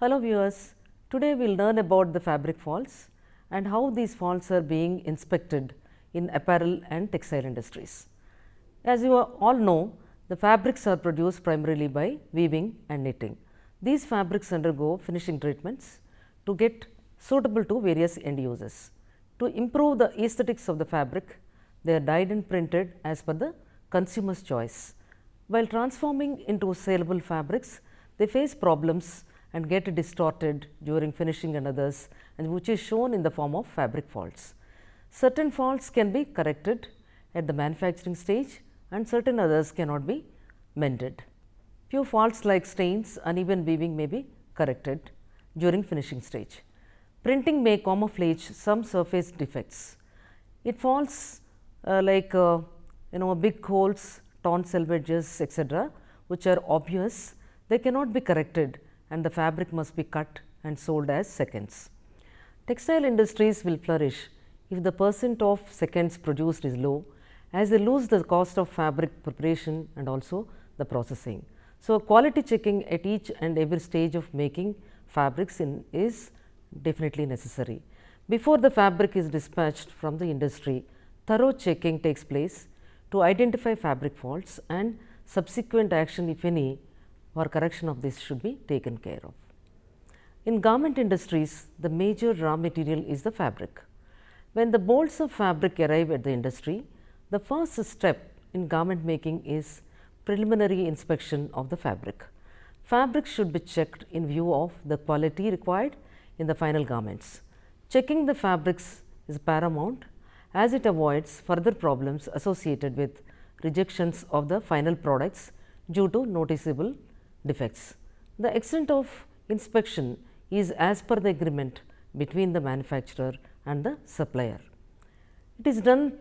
Hello viewers, today we will learn about the fabric faults and how these faults are being inspected in apparel and textile industries. As you all know, the fabrics are produced primarily by weaving and knitting. These fabrics undergo finishing treatments to get suitable to various end uses. To improve the aesthetics of the fabric, they are dyed and printed as per the consumer's choice. While transforming into saleable fabrics, they face problems and get distorted during finishing and others, and which is shown in the form of fabric faults. Certain faults can be corrected at the manufacturing stage and certain others cannot be mended. Few faults like stains, uneven weaving may be corrected during finishing stage. Printing may camouflage some surface defects. It falls big holes, torn selvages, etc., which are obvious. They cannot be corrected and the fabric must be cut and sold as seconds. Textile industries will flourish if the percent of seconds produced is low, as they lose the cost of fabric preparation and also the processing. So, quality checking at each and every stage of making fabrics is definitely necessary. Before the fabric is dispatched from the industry, thorough checking takes place to identify fabric faults, and subsequent action, if any, or correction of this should be taken care of. In garment industries, the major raw material is the fabric. When the bolts of fabric arrive at the industry, the first step in garment making is preliminary inspection of the fabric. Fabric should be checked in view of the quality required in the final garments. Checking the fabrics is paramount, as it avoids further problems associated with rejections of the final products due to noticeable defects. The extent of inspection is as per the agreement between the manufacturer and the supplier. It is done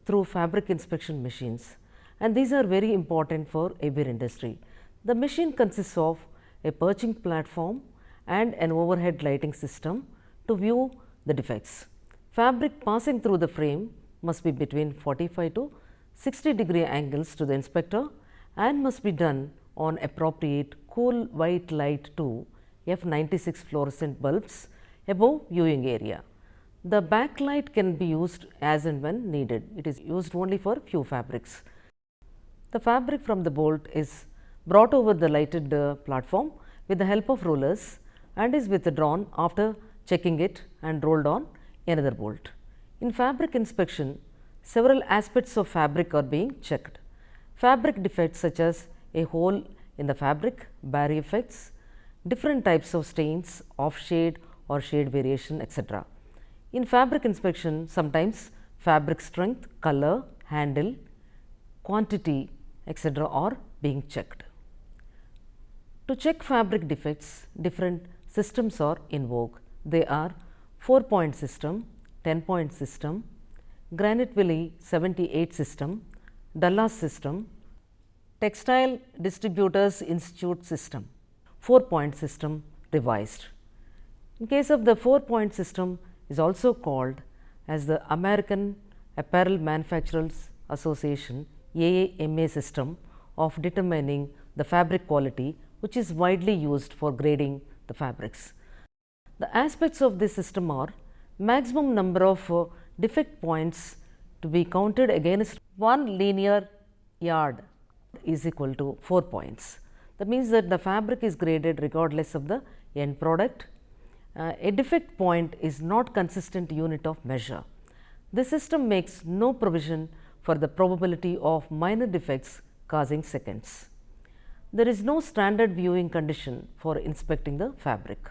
through fabric inspection machines, and these are very important for every industry. The machine consists of a perching platform and an overhead lighting system to view the defects. Fabric passing through the frame must be between 45 to 60-degree angles to the inspector and must be done on appropriate cool white light to F96 fluorescent bulbs above viewing area. The backlight can be used as and when needed. It is used only for few fabrics. The fabric from the bolt is brought over the lighted platform with the help of rollers and is withdrawn after checking it and rolled on another bolt. In fabric inspection, several aspects of fabric are being checked. Fabric defects such as a hole in the fabric, barrier effects, different types of stains, off shade or shade variation, etc. In fabric inspection, sometimes fabric strength, color, handle, quantity, etc. are being checked. To check fabric defects, different systems are in vogue. They are 4-point system, 10-point system, Granite-Willi 78 system, Dallas system, Textile Distributors Institute system, 4-point system revised. In case of the 4-point system is also called as the American Apparel Manufacturers Association AAMA system of determining the fabric quality, which is widely used for grading the fabrics. The aspects of this system are maximum number of defect points to be counted against one linear yard is equal to 4 points. That means that the fabric is graded regardless of the end product. A defect point is not consistent unit of measure. This system makes no provision for the probability of minor defects causing seconds. There is no standard viewing condition for inspecting the fabric,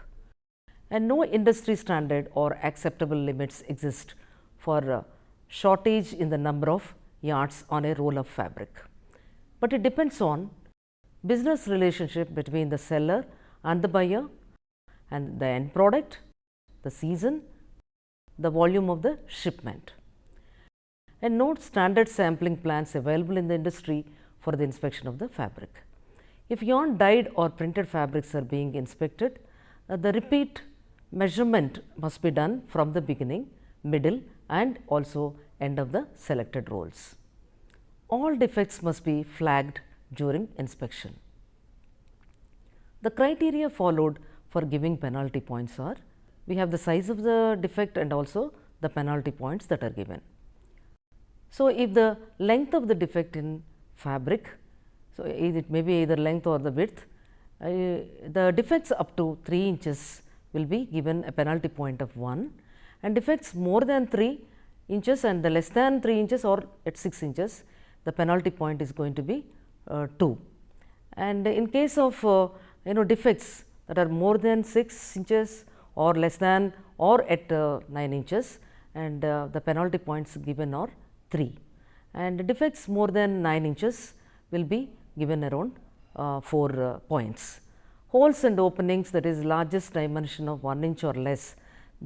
and no industry standard or acceptable limits exist for shortage in the number of yards on a roll of fabric. But it depends on business relationship between the seller and the buyer and the end product, the season, the volume of the shipment, and no standard sampling plans available in the industry for the inspection of the fabric. If yarn dyed or printed fabrics are being inspected, the repeat measurement must be done from the beginning, middle and also end of the selected rolls. All defects must be flagged during inspection. The criteria followed for giving penalty points are, we have the size of the defect and also the penalty points that are given. So, if the length of the defect in fabric, so it may be either length or the width, the defects up to 3 inches will be given a penalty point of 1, and defects more than 3 inches and the less than 3 inches or at 6 inches, the penalty point is going to be 2. And in case of defects that are more than 6 inches or less than or at 9 inches, and the penalty points given are 3, and defects more than 9 inches will be given around 4 points. Holes and openings, that is largest dimension of 1 inch or less,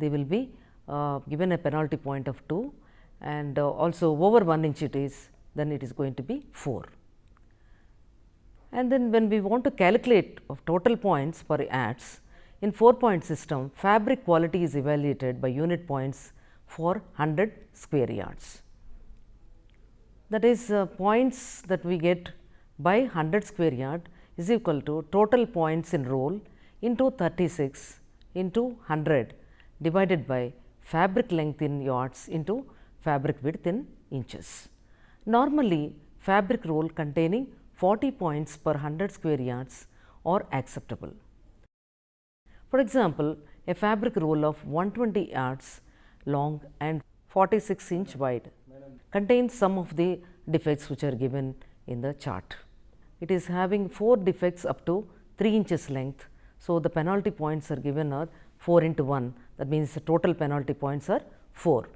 they will be given a penalty point of 2, and also over 1 inch it is, then it is going to be 4. And then when we want to calculate of total points for yards, in 4-point system, fabric quality is evaluated by unit points for 100 square yards. That is points that we get by 100 square yard is equal to total points in roll into 36 into 100 divided by fabric length in yards into fabric width in inches. Normally, fabric roll containing 40 points per 100 square yards are acceptable. For example, a fabric roll of 120 yards long and 46 inch wide contains some of the defects which are given in the chart. It is having 4 defects up to 3 inches length. So, the penalty points are given are 4 into 1, that means the total penalty points are 4.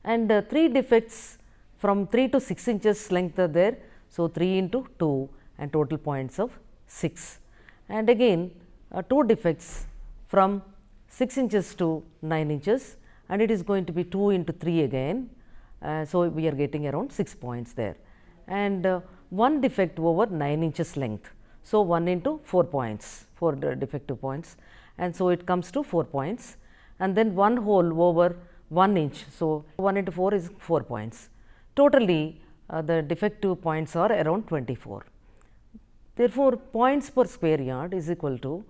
And 3 defects from 3 to 6 inches length are there. So, 3 into 2 and total points of 6, and again 2 defects from 6 inches to 9 inches, and it is going to be 2 into 3 again. So, we are getting around 6 points there, and 1 defect over 9 inches length. So, 1 into 4 points, 4 defective points, and so it comes to 4 points, and then 1 hole over 1 inch. So, 1 into 4 is 4 points. Totally the defective points are around 24. Therefore, points per square yard is equal to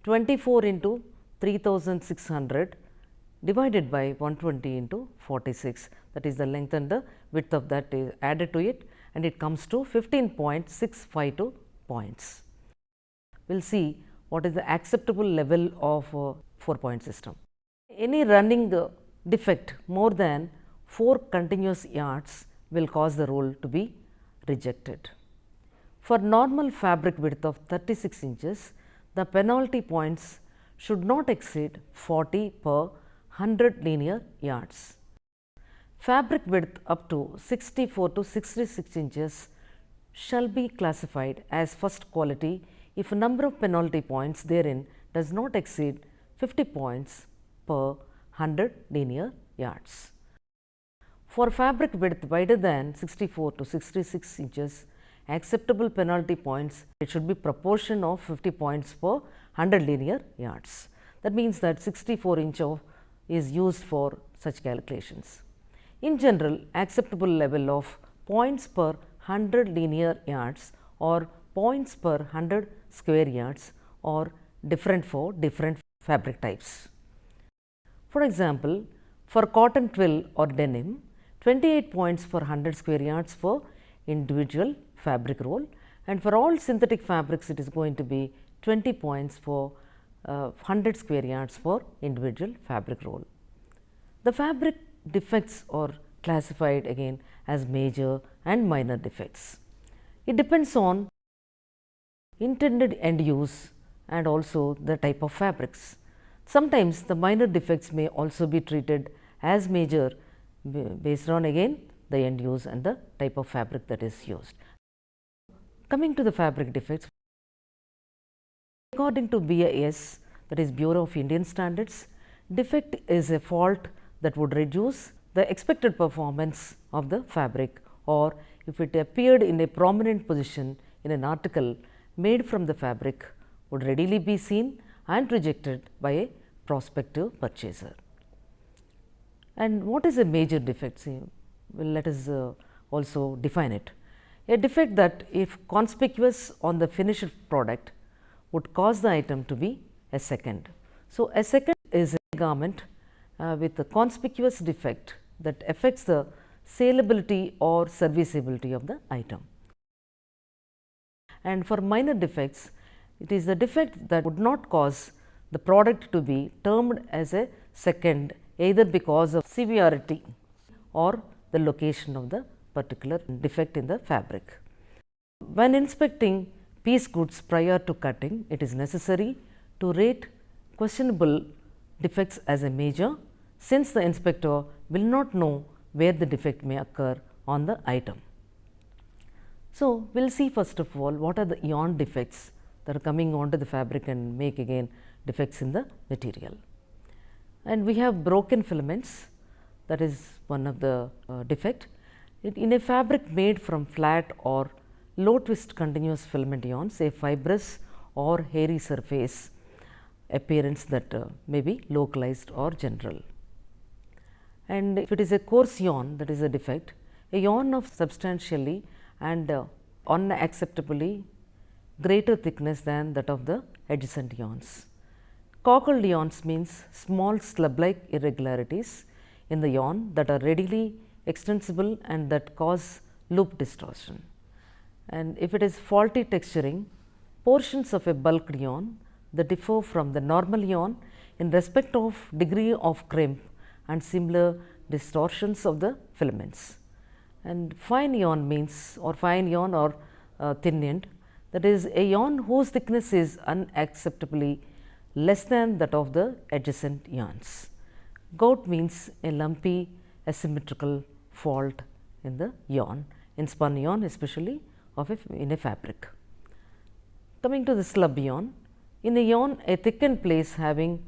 24 into 3600 divided by 120 into 46, that is the length and the width of that is added to it, and it comes to 15.652 points. We will see what is the acceptable level of 4-point system. Any running defect more than 4 continuous yards will cause the roll to be rejected. For normal fabric width of 36 inches, the penalty points should not exceed 40 per 100 linear yards. Fabric width up to 64 to 66 inches shall be classified as first quality if number of penalty points therein does not exceed 50 points per 100 linear yards. For fabric width wider than 64 to 66 inches, acceptable penalty points, it should be proportion of 50 points per 100 linear yards. That means that 64 inch is used for such calculations. In general, acceptable level of points per 100 linear yards or points per 100 square yards are different for different fabric types. For example, for cotton twill or denim, 28 points per 100 square yards for individual fabric roll, and for all synthetic fabrics it is going to be 20 points for 100 square yards for individual fabric roll. The fabric defects are classified again as major and minor defects. It depends on intended end use and also the type of fabrics. Sometimes the minor defects may also be treated as major based on again the end use and the type of fabric that is used. Coming to the fabric defects, according to BIS, that is Bureau of Indian Standards, defect is a fault that would reduce the expected performance of the fabric, or if it appeared in a prominent position in an article made from the fabric, would readily be seen and rejected by a prospective purchaser. And what is a major defect? See, well, let us also define it. A defect that if conspicuous on the finished product would cause the item to be a second. So, a second is a garment with a conspicuous defect that affects the saleability or serviceability of the item. And for minor defects, it is the defect that would not cause the product to be termed as a second, either because of severity or the location of the particular defect in the fabric. When inspecting piece goods prior to cutting, it is necessary to rate questionable defects as a major, since the inspector will not know where the defect may occur on the item. So, we will see first of all what are the yarn defects that are coming onto the fabric and make again defects in the material. And we have broken filaments, that is one of the defect. In a fabric made from flat or low twist continuous filament yarns, a fibrous or hairy surface appearance that may be localized or general. And if it is a coarse yarn, that is a defect, a yarn of substantially and unacceptably greater thickness than that of the adjacent yarns. Cockled yarns means small slub like irregularities in the yarn that are readily extensible and that cause loop distortion. And if it is faulty texturing, portions of a bulked yarn that differ from the normal yarn in respect of degree of crimp and similar distortions of the filaments. And fine yarn means fine yarn or thin end, that is a yarn whose thickness is unacceptably less than that of the adjacent yarns. Gout means a lumpy asymmetrical fault in the yarn, in spun yarn especially in a fabric. Coming to the slub yarn, in a yarn a thickened place having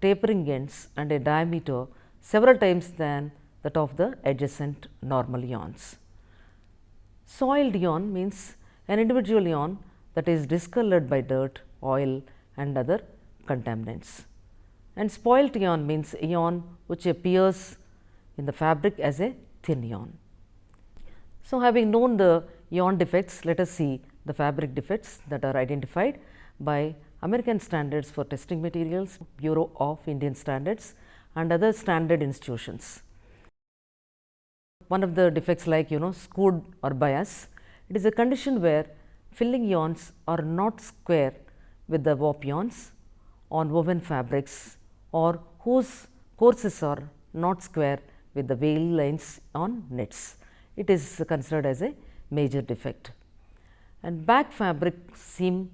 tapering ends and a diameter several times than that of the adjacent normal yarns. Soiled yarn means an individual yarn that is discolored by dirt, oil and other contaminants. And spoilt yarn means a yarn which appears in the fabric as a thin yarn. So, having known the yarn defects, let us see the fabric defects that are identified by American Standards for Testing Materials, Bureau of Indian Standards and other standard institutions. One of the defects like skewed or bias, it is a condition where filling yarns are not square with the warp yarns on woven fabrics or whose courses are not square with the veil lines on nets. It is considered as a major defect. And back fabric seam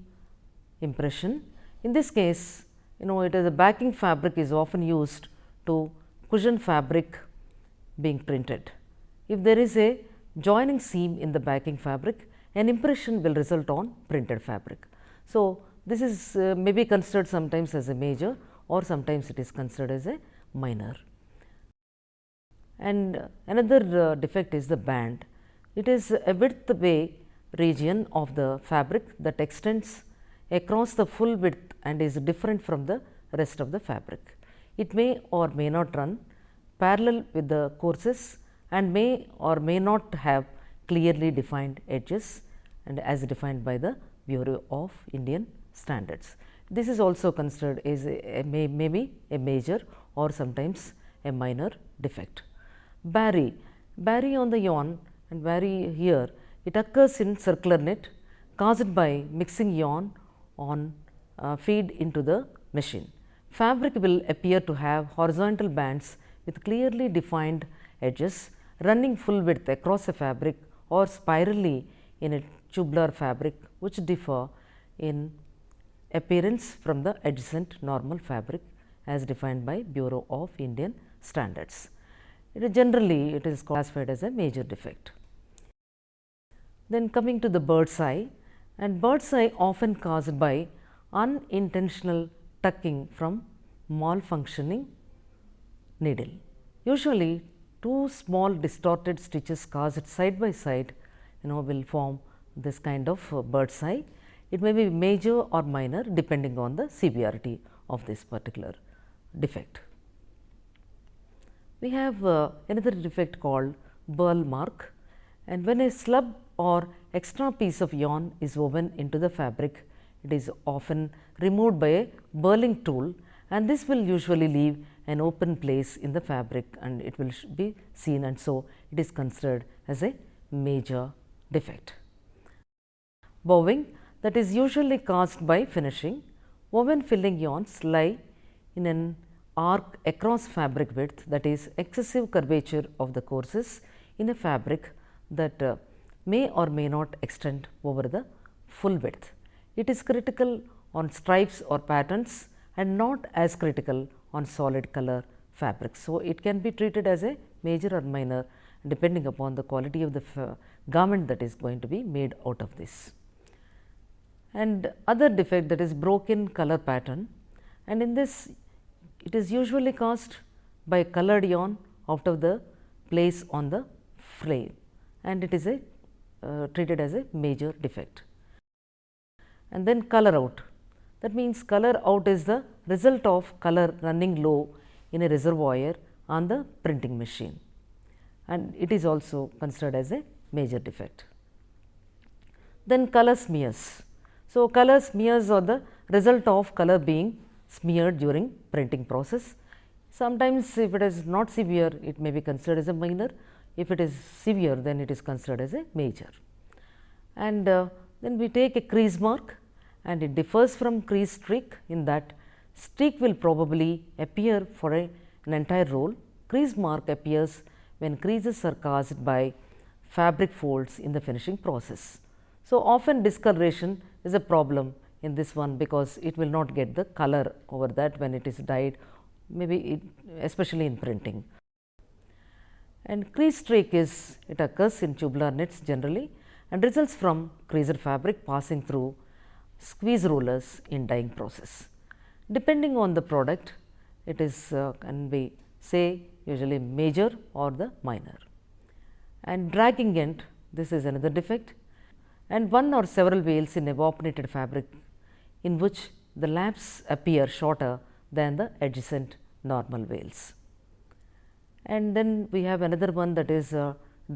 impression, in this case it is a backing fabric is often used to cushion fabric being printed. If there is a joining seam in the backing fabric, an impression will result on printed fabric. So, this is may be considered sometimes as a major or sometimes it is considered as a minor. And another defect is the band. It is a width way region of the fabric that extends across the full width and is different from the rest of the fabric. It may or may not run parallel with the courses and may or may not have clearly defined edges and as defined by the Bureau of Indian Standards. This is also considered as maybe a major or sometimes a minor defect. Barry on the yarn and barry here, it occurs in circular net caused by mixing yarn on feed into the machine. Fabric will appear to have horizontal bands with clearly defined edges running full width across a fabric or spirally in a tubular fabric which differ in appearance from the adjacent normal fabric as defined by Bureau of Indian Standards. It is classified as a major defect. Then coming to the bird's eye, and bird's eye often caused by unintentional tucking from malfunctioning needle. Usually, two small distorted stitches cast side by side will form this kind of bird's eye. It may be major or minor depending on the severity of this particular defect. We have another defect called Burl Mark, and when a slub or extra piece of yarn is woven into the fabric it is often removed by a burling tool, and this will usually leave an open place in the fabric and it will be seen, and so it is considered as a major defect. Bowing, that is usually caused by finishing. Woven filling yarns lie in an arc across fabric width, that is excessive curvature of the courses in a fabric that may or may not extend over the full width. It is critical on stripes or patterns and not as critical on solid color fabrics. So, it can be treated as a major or minor depending upon the quality of the garment that is going to be made out of this. And other defect, that is broken color pattern, and in this it is usually caused by colored yarn out of the place on the frame, and it is treated as a major defect. And then color out, that means color out is the result of color running low in a reservoir on the printing machine, and it is also considered as a major defect. Then color smears. So, color smears are the result of color being smeared during printing process. Sometimes if it is not severe, it may be considered as a minor. If it is severe, then it is considered as a major. And then we take a crease mark, and it differs from crease streak in that streak will probably appear for an entire roll. Crease mark appears when creases are caused by fabric folds in the finishing process. So, often discoloration is a problem in this one, because it will not get the color over that when it is dyed, maybe especially in printing. And crease streak it occurs in tubular knits generally and results from creased fabric passing through squeeze rollers in dyeing process. Depending on the product, it is can be say usually major or the minor. And dragging end, this is another defect, and one or several veils in evaporated fabric in which the laps appear shorter than the adjacent normal veils. And then we have another one, that is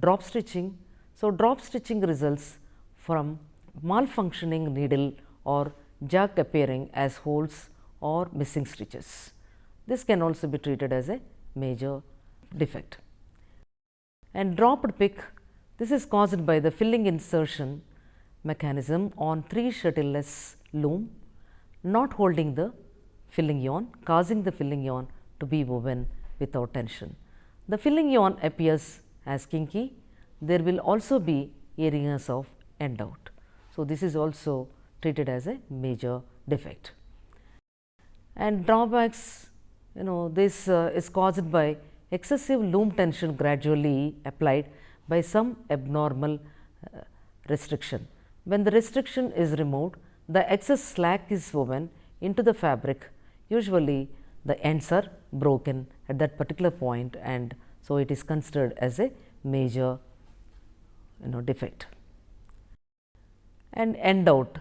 drop stitching. So, drop stitching results from malfunctioning needle or jerk appearing as holes or missing stitches. This can also be treated as a major defect. And dropped pick, this is caused by the filling insertion mechanism on 3 shuttleless loom not holding the filling yarn, causing the filling yarn to be woven without tension. The filling yarn appears as kinky. There will also be areas of end out. So, this is also treated as a major defect. And drawbacks, this is caused by excessive loom tension gradually applied by some abnormal restriction. When the restriction is removed, the excess slack is woven into the fabric. Usually the ends are broken at that particular point, and so it is considered as a major defect. And end out,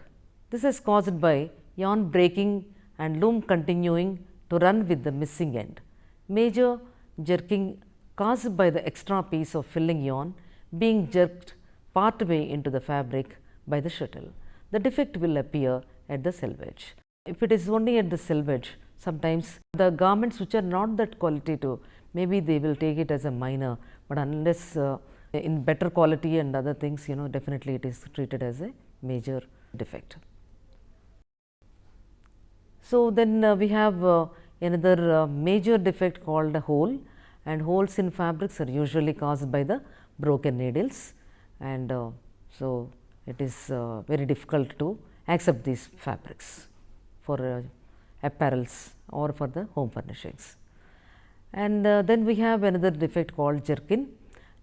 this is caused by yarn breaking and loom continuing to run with the missing end. Major jerking caused by the extra piece of filling yarn being jerked part way into the fabric by the shuttle. The defect will appear at the selvage. If it is only at the selvage, sometimes the garments which are not that qualitative, maybe they will take it as a minor, but unless in better quality and other things, definitely it is treated as a major defect. So, then we have another major defect called a hole, and holes in fabrics are usually caused by the broken needles, and so it is very difficult to accept these fabrics for apparels or for the home furnishings. And then we have another defect called jerkin.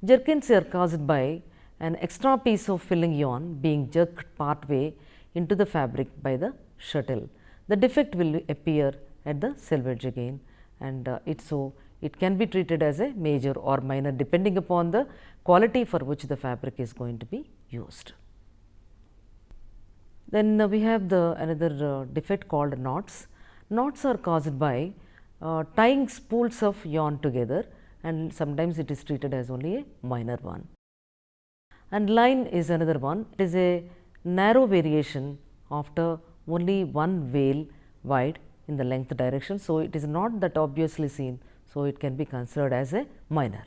Jerkins are caused by an extra piece of filling yarn being jerked part way into the fabric by the shuttle. The defect will appear at the selvage again, and it can be treated as a major or minor depending upon the quality for which the fabric is going to be used. Then we have another defect called knots. Knots are caused by tying spools of yarn together, and sometimes it is treated as only a minor one. And line is another one. It is a narrow variation after only one veil wide in the length direction. So, it is not that obviously seen. So, it can be considered as a minor.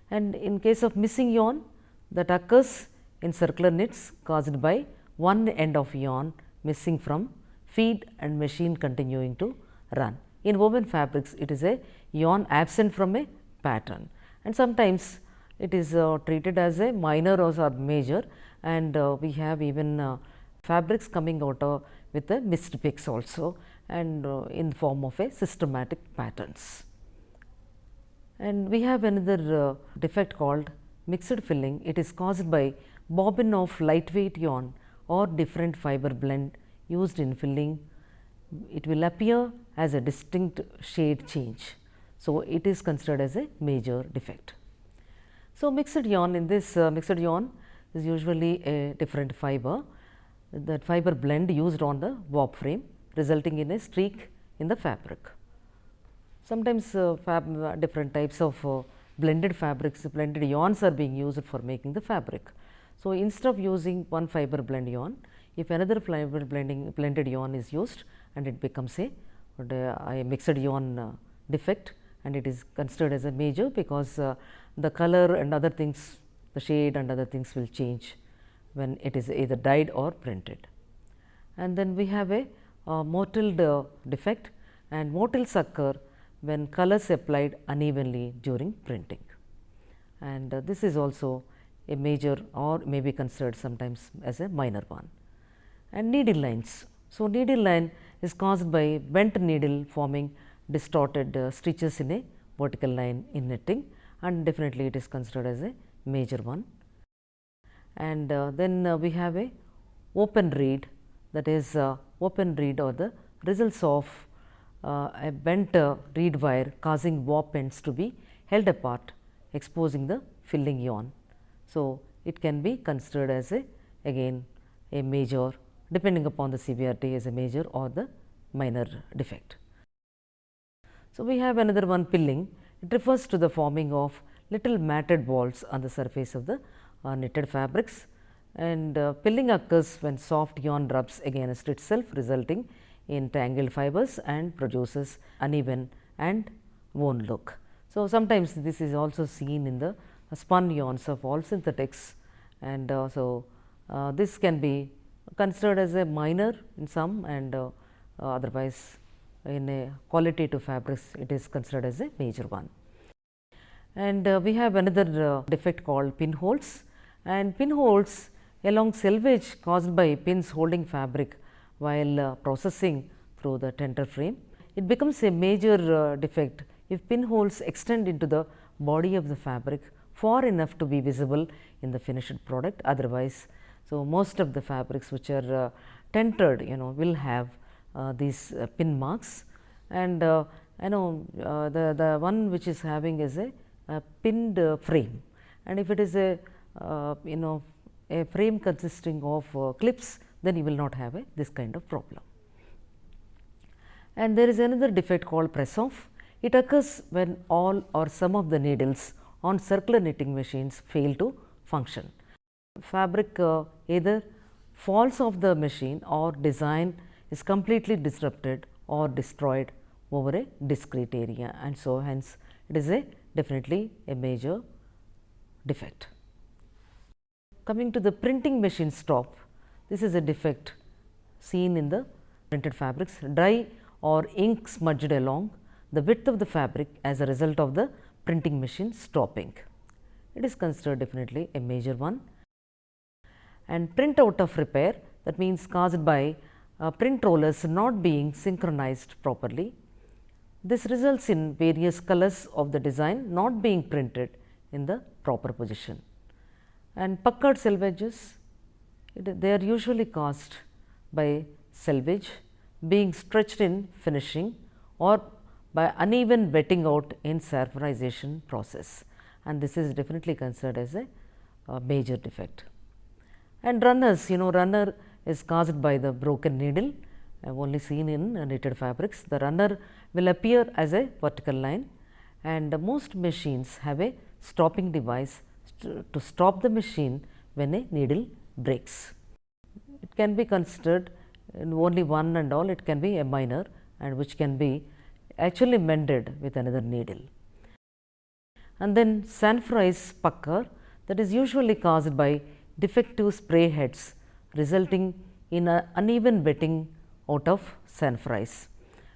And in case of missing yawn, that occurs in circular knits caused by one end of yawn missing from feed and machine continuing to run. In woven fabrics, it is a yawn absent from a pattern, and sometimes it is treated as a minor or major, and we have even fabrics coming out with a missed picks also, and in form of a systematic patterns. And we have another defect called mixed filling. It is caused by bobbin of lightweight yarn or different fiber blend used in filling. It will appear as a distinct shade change. So, it is considered as a major defect. So, mixed yarn, in this mixed yarn is usually a different fiber, that fiber blend used on the warp frame, resulting in a streak in the fabric. Sometimes different types of blended fabrics, blended yarns are being used for making the fabric. So, instead of using one fiber blend yarn, if another fiber blended yarn is used, and it becomes a mixed yarn defect, and it is considered as a major, because the color and other things, the shade and other things will change when it is either dyed or printed. And then we have a mottled defect, and mottles occur when colors applied unevenly during printing, and this is also a major or may be considered sometimes as a minor one. And needle lines. So, needle line is caused by bent needle forming distorted stitches in a vertical line in knitting, and definitely it is considered as a major one. And then we have a open reed, that is open reed or the results of a bent reed wire causing warp ends to be held apart, exposing the filling yarn. So, it can be considered as again a major, depending upon the severity, as a major or the minor defect. So, we have another one, pilling. It refers to the forming of little matted balls on the surface of the knitted fabrics, and pilling occurs when soft yarn rubs against itself, resulting in tangled fibers and produces uneven and worn look. So, sometimes this is also seen in the spun yarns of all synthetics, and this can be considered as a minor in some, and otherwise in a qualitative fabrics it is considered as a major one. And we have another defect called pinholes, and pinholes along selvage caused by pins holding fabric while processing through the tender frame. It becomes a major defect if pinholes extend into the body of the fabric far enough to be visible in the finished product. Otherwise, so most of the fabrics which are tendered, will have these pin marks, and the one which is having is a pinned frame, and if it is a frame consisting of clips, then you will not have this kind of problem. And there is another defect called press off. It occurs when all or some of the needles on circular knitting machines fail to function. Fabric either falls off the machine or design is completely disrupted or destroyed over a discrete area, and so hence it is definitely a major defect. Coming to the printing machine stop, this is a defect seen in the printed fabrics. Dye or ink smudged along the width of the fabric as a result of the printing machine stopping. It is considered definitely a major one. And print out of repair, that means caused by print rollers not being synchronized properly. This results in various colors of the design not being printed in the proper position. And puckered selvages, they are usually caused by selvage being stretched in finishing or by uneven wetting out in saphorization process, and this is definitely considered as a major defect. And runners, runner is caused by the broken needle, only seen in knitted fabrics. The runner will appear as a vertical line, and most machines have a stopping device to stop the machine when a needle breaks. It can be considered in only one and all, it can be a minor, and which can be actually mended with another needle. And then sanfrise pucker, that is usually caused by defective spray heads resulting in an uneven wetting out of sanfrise.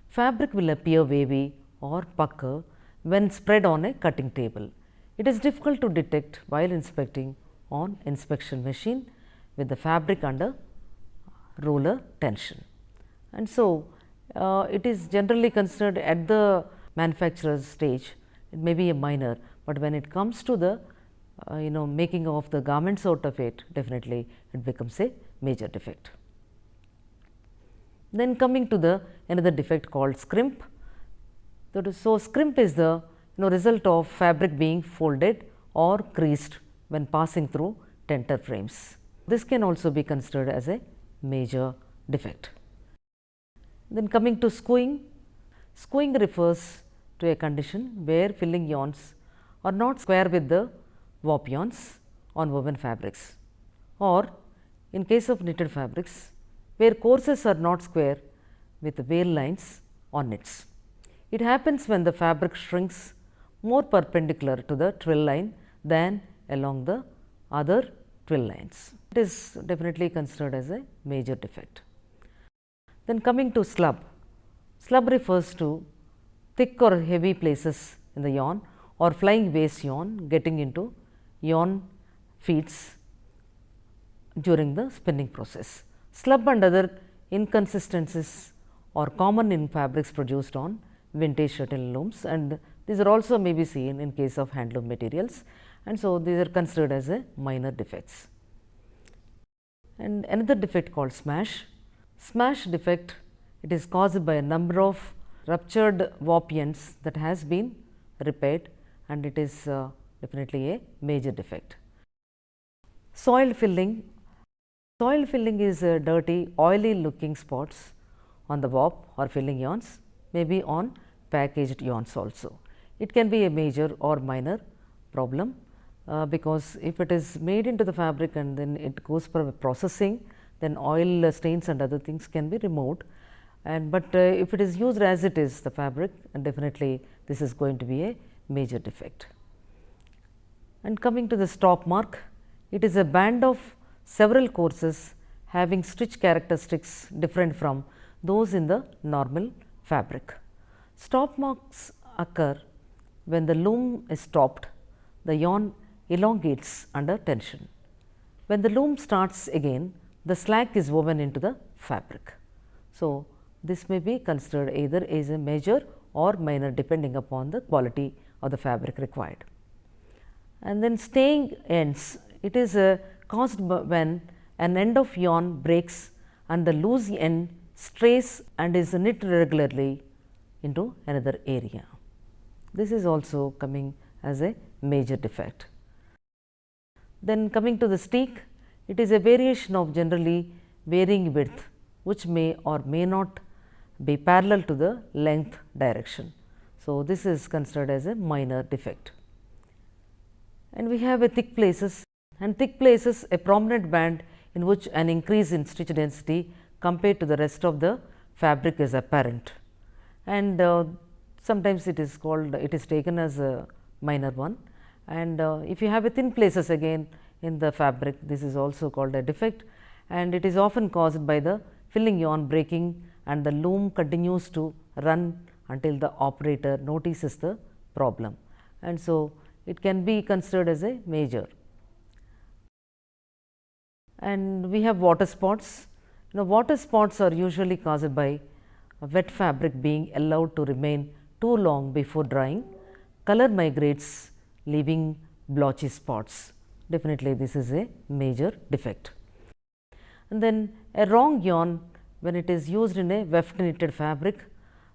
Fabric will appear wavy or pucker when spread on a cutting table. It is difficult to detect while inspecting on inspection machine with the fabric under roller tension. And so, it is generally considered at the manufacturer's stage, it may be a minor, but when it comes to the making of the garments out of it, definitely it becomes a major defect. Then coming to the another defect called scrimp. So, scrimp is the result of fabric being folded or creased when passing through tenter frames. This can also be considered as a major defect. Then coming to skewing. Skewing refers to a condition where filling yarns are not square with the warp yarns on woven fabrics, or in case of knitted fabrics where courses are not square with veil lines on knits. It happens when the fabric shrinks more perpendicular to the twill line than along the other twill lines. It is definitely considered as a major defect. Then coming to slub. Slub refers to thick or heavy places in the yarn or flying waste yarn getting into yarn feeds during the spinning process. Slub and other inconsistencies are common in fabrics produced on vintage shuttle looms, and these are also may be seen in case of handloom materials, and so these are considered as a minor defects. And another defect called smash. Smash defect, it is caused by a number of ruptured warp ends that has been repaired, and it is definitely a major defect. Soil filling. Soil filling is dirty, oily looking spots on the warp or filling yarns, maybe on packaged yarns also. It can be a major or minor problem, because if it is made into the fabric and then it goes for processing, then oil stains and other things can be removed, and but if it is used as it is the fabric, and definitely this is going to be a major defect. And coming to the stop mark, it is a band of several courses having stitch characteristics different from those in the normal fabric. Stop marks occur when the loom is stopped, the yarn elongates under tension. When the loom starts again, the slack is woven into the fabric. So, this may be considered either as a major or minor depending upon the quality of the fabric required. And then staying ends, it is caused when an end of yarn breaks and the loose end strays and is knit regularly into another area. This is also coming as a major defect. Then coming to the steek, it is a variation of generally varying width, which may or may not be parallel to the length direction. So, this is considered as a minor defect. And we have a thick places, and thick places a prominent band in which an increase in stitch density compared to the rest of the fabric is apparent, and sometimes it is called, it is taken as a minor one, and if you have a thin places again in the fabric, this is also called a defect, and it is often caused by the filling yarn breaking and the loom continues to run until the operator notices the problem, and so it can be considered as a major. And we have water spots. Water spots are usually caused by wet fabric being allowed to remain too long before drying. Color migrates, leaving blotchy spots. Definitely this is a major defect. And then a wrong yarn, when it is used in a weft knitted fabric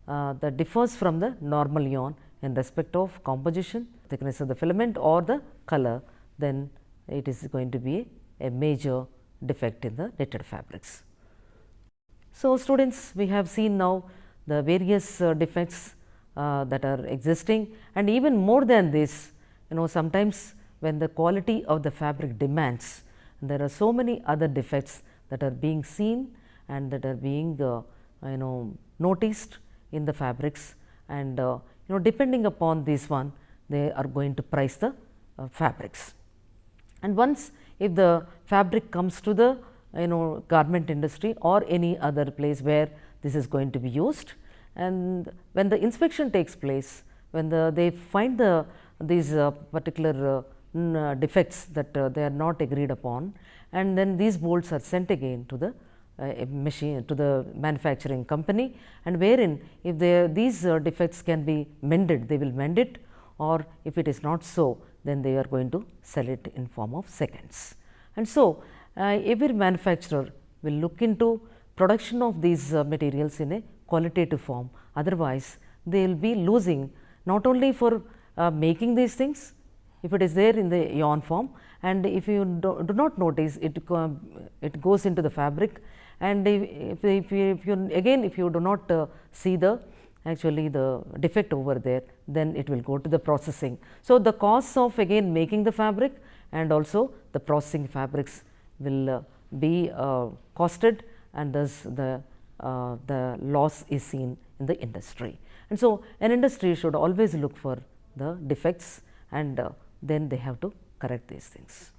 that differs from the normal yarn in respect of composition, thickness of the filament or the color, then it is going to be a major defect in the knitted fabrics. So, students, we have seen now the various defects that are existing, and even more than this, sometimes when the quality of the fabric demands, there are so many other defects that are being seen, and that are being noticed in the fabrics, and depending upon this one, they are going to price the fabrics. And once if the fabric comes to the garment industry or any other place where this is going to be used, and when the inspection takes place, when they find these particular defects that they are not agreed upon, and then these bolts are sent again to the machine, to the manufacturing company, and wherein if these defects can be mended, they will mend it, or if it is not so, then they are going to sell it in form of seconds. And so, every manufacturer will look into production of these materials in a qualitative form, otherwise they will be losing not only for making these things, if it is there in the yarn form, and if you do not notice, it goes into the fabric, and if you do not see the actually the defect over there, then it will go to the processing. So, the costs of again making the fabric and also the processing fabrics will be costed, and thus the loss is seen in the industry. And so, an industry should always look for the defects, and then they have to correct these things.